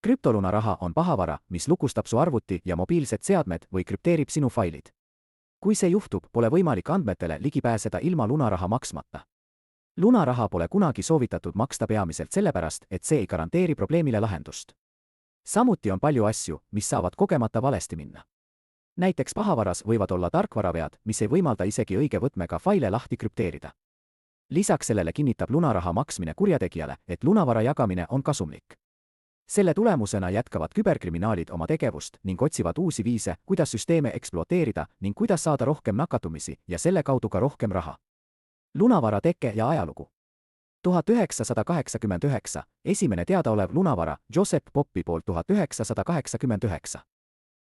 Krüptolunaraha on pahavara, mis lukustab su arvuti ja mobiilsed seadmed või krüpteerib sinu failid. Kui see juhtub, pole võimalik andmetele ligi pääseda ilma lunaraha maksmata. Lunaraha pole kunagi soovitatud maksta peamiselt sellepärast, et see ei garanteeri probleemile lahendust. Samuti on palju asju, mis saavad kogemata valesti minna. Näiteks pahavaras võivad olla tarkvaravead, mis ei võimalda isegi õige võtmega faile lahti krüpteerida. Lisaks sellele kinnitab lunaraha maksmine kurjategijale, et lunavara jagamine on kasumlik. Selle tulemusena jätkavad küberkriminaalid oma tegevust ning otsivad uusi viise, kuidas süsteeme ekspluateerida ning kuidas saada rohkem nakatumisi ja selle kaudu ka rohkem raha. Lunavara teke ja ajalugu. 1989, esimene teadaolev lunavara Joseph Poppi poolt 1989.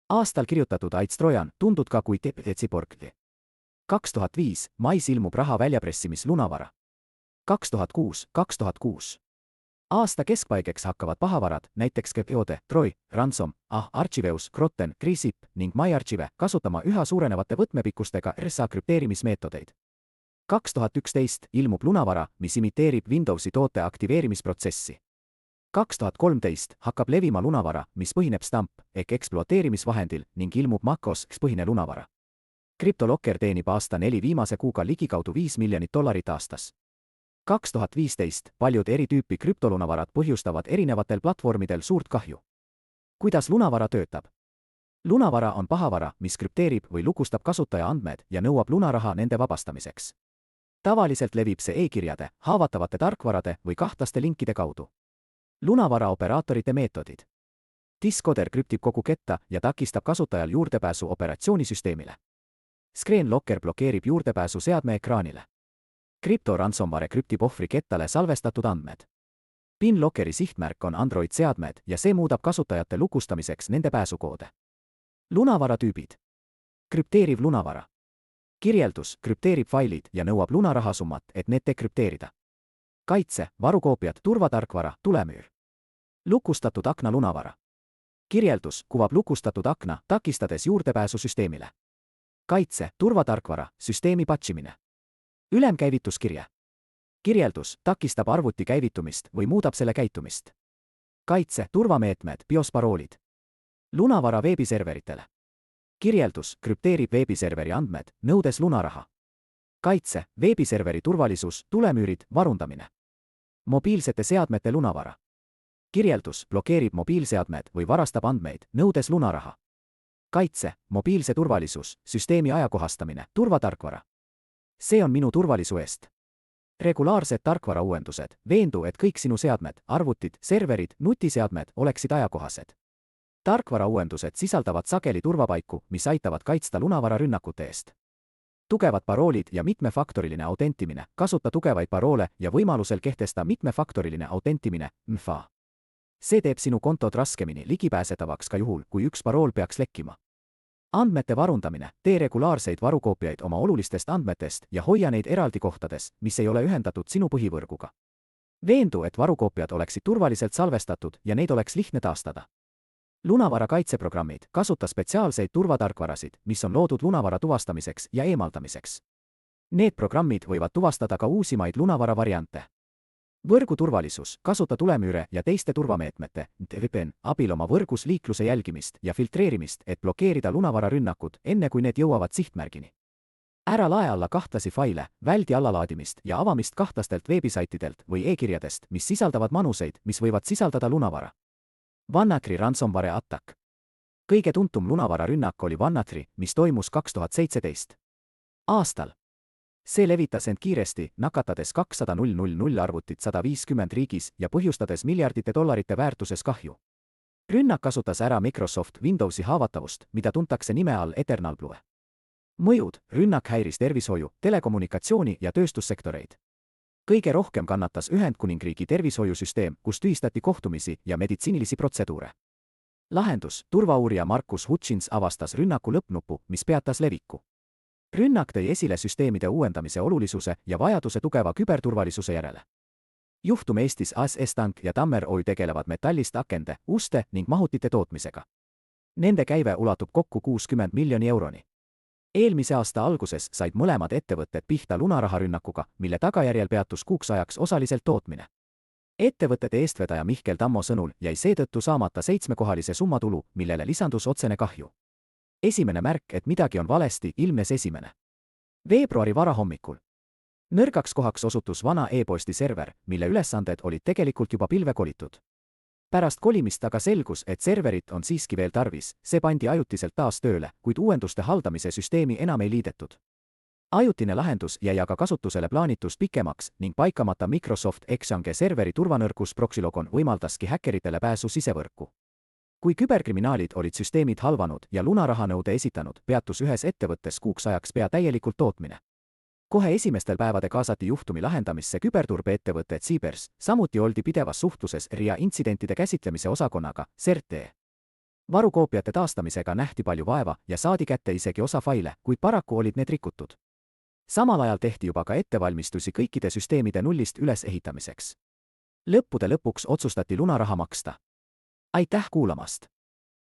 Aastal kirjutatud Ait Trojan, tuntud ka kui Tsiborg. 2005, mais ilmub raha väljapressimis lunavara. 2006. Aasta keskpaigeks hakkavad pahavarad, näiteks Geode, Troy, Ransom, Archiveus, Grotten, Crisip ning MyArchive kasutama üha suurenevate võtmepikkustega RSA krüpteerimismeetodeid. 2011 ilmub lunavara, mis imiteerib Windowsi toote aktiveerimisprotsessi. 2013 hakkab levima lunavara, mis põhineb STAMP ehk ekspluateerimisvahendil ning ilmub MacOS põhine lunavara. CryptoLocker teenib aasta 4 viimase kuuga ligikaudu $5 miljonit aastas. 2015 paljud eri tüüpi krüptolunavarad põhjustavad erinevatel platvormidel suurt kahju. Kuidas lunavara töötab? Lunavara on pahavara, mis krüpteerib või lukustab kasutaja andmed ja nõuab lunaraha nende vabastamiseks. Tavaliselt levib see e-kirjade, haavatavate tarkvarade või kahtlaste linkide kaudu. Lunavara operaatorite meetodid. Discoder krüptib kogu ketta ja takistab kasutajal juurdepääsu operatsioonisüsteemile. ScreenLocker blokeerib juurdepääsu seadme ekraanile. CryptoRansomware krüptib ohvri kettale salvestatud andmed. PinLockeri sihtmärk on Android-seadmed ja see muudab kasutajate lukustamiseks nende pääsukoode. Lunavara tüübid. Krüpteeriv lunavara. Kirjeldus, krüpteerib failid ja nõuab lunarahasummat, et need dekrüpteerida. Kaitse, varukoopiad, turvatarkvara, tulemüür. Lukustatud akna lunavara. Kirjeldus, kuvab lukustatud akna, takistades juurdepääsu süsteemile. Kaitse, turvatarkvara, süsteemi patchimine. Ülemkäivituskirje. Kirjeldus, takistab arvuti käivitumist või muudab selle käitumist. Kaitse, turvameetmed, BIOS-paroolid. Lunavara veebiserveritele. Kirjeldus, krüpteerib veebiserveri andmed, nõudes lunaraha. Kaitse, veebiserveri turvalisus, tulemüürid, varundamine. Mobiilsete seadmete lunavara. Kirjeldus, blokeerib mobiilseadmed või varastab andmeid, nõudes lunaraha. Kaitse, mobiilse turvalisus, süsteemi ajakohastamine, turvatarkvara. See on minu turvalisu eest. Regulaarsed tarkvarauuendused, veendu, et kõik sinu seadmed, arvutid, serverid, nutiseadmed oleksid ajakohased. Tarkvarauuendused sisaldavad sageli turvapaiku, mis aitavad kaitsta lunavara rünnakute eest. Tugevad paroolid ja mitmefaktoriline autentimine, kasuta tugevaid paroole ja võimalusel kehtesta mitmefaktoriline autentimine, MFA. See teeb sinu kontod raskemini ligipääsetavaks ka juhul, kui üks parool peaks lekkima. Andmete varundamine, tee regulaarseid varukoopiaid oma olulistest andmetest ja hoia neid eraldi kohtades, mis ei ole ühendatud sinu põhivõrguga. Veendu, et varukoopiad oleksid turvaliselt salvestatud ja neid oleks lihtne taastada. Lunavara kaitseprogrammid, kasuta spetsiaalseid turvatarkvarasid, mis on loodud lunavara tuvastamiseks ja eemaldamiseks. Need programmid võivad tuvastada ka uusimaid lunavara variante. Võrgu turvalisus, kasuta tulemüüre ja teiste turvameetmete, VPN, abil oma võrgus liikluse jälgimist ja filtreerimist, et blokeerida lunavara rünnakud, enne kui need jõuavad sihtmärgini. Ära lae alla kahtlasi faile, väldi allalaadimist ja avamist kahtlastelt veebisaitidelt või e-kirjadest, mis sisaldavad manuseid, mis võivad sisaldada lunavara. WannaCry ransomware attack. Kõige tuntum lunavara rünnak oli WannaCry, mis toimus 2017. aastal. See levitas end kiiresti, nakatades 200 000 arvutit 150 riigis ja põhjustades miljardite dollarite väärtuses kahju. Rünnak kasutas ära Microsoft Windowsi haavatavust, mida tuntakse nime all Eternalblue. Mõjud, rünnak häiris tervishoiu, telekommunikatsiooni ja tööstussektoreid. Kõige rohkem kannatas Ühendkuningriigi tervishoiusüsteem, kus tühistati kohtumisi ja meditsiinilisi protseduure. Lahendus, turvauurija Markus Hutchins avastas rünnaku lõppnupu, mis peatas leviku. Rünnak tõi esile süsteemide uuendamise olulisuse ja vajaduse tugeva küberturvalisuse järele. Juhtum Eestis AS Tank ja Tammer Oy tegelevad metallist akende, uste ning mahutite tootmisega. Nende käive ulatub kokku 60 miljoni euroni. Eelmise aasta alguses said mõlemad ettevõtted pihta lunaraharünnakuga, mille tagajärjel peatus kuuks ajaks osaliselt tootmine. ettevõtete eestvedaja Mihkel Tammo sõnul jäi seetõttu saamata 7-kohalise summatulu, millele lisandus otsene kahju. Esimene märk, et midagi on valesti, ilmnes 1. veebruari varahommikul. Nõrgaks kohaks osutus vana e-posti server, mille ülesanded olid tegelikult juba pilve kolitud. Pärast kolimist aga selgus, et serverit on siiski veel tarvis, see pandi ajutiselt taas tööle, kuid uuenduste haldamise süsteemi enam ei liidetud. Ajutine lahendus jäi aga kasutusele plaanitust pikemaks ning paikamata Microsoft Exchange serveri turvanõrgus Proxylogon võimaldaski häkkeritele pääsu sisevõrku. Kui küberkriminaalid olid süsteemid halvanud ja lunarahanõude esitanud, peatus ühes ettevõttes kuuks ajaks pea täielikult tootmine. Kohe esimestel päevade kaasati juhtumi lahendamisse küberturbeettevõte Cybers, samuti oldi pidevas suhtluses RIA intsidentide käsitlemise osakonnaga, CERT. Varukoopiate taastamisega nähti palju vaeva ja saadi kätte isegi osa faile, kuid paraku olid need rikutud. Samal ajal tehti juba ka ettevalmistusi kõikide süsteemide nullist ülesehitamiseks. Lõppude lõpuks otsustati lunaraha maksta. Aitäh kuulamast!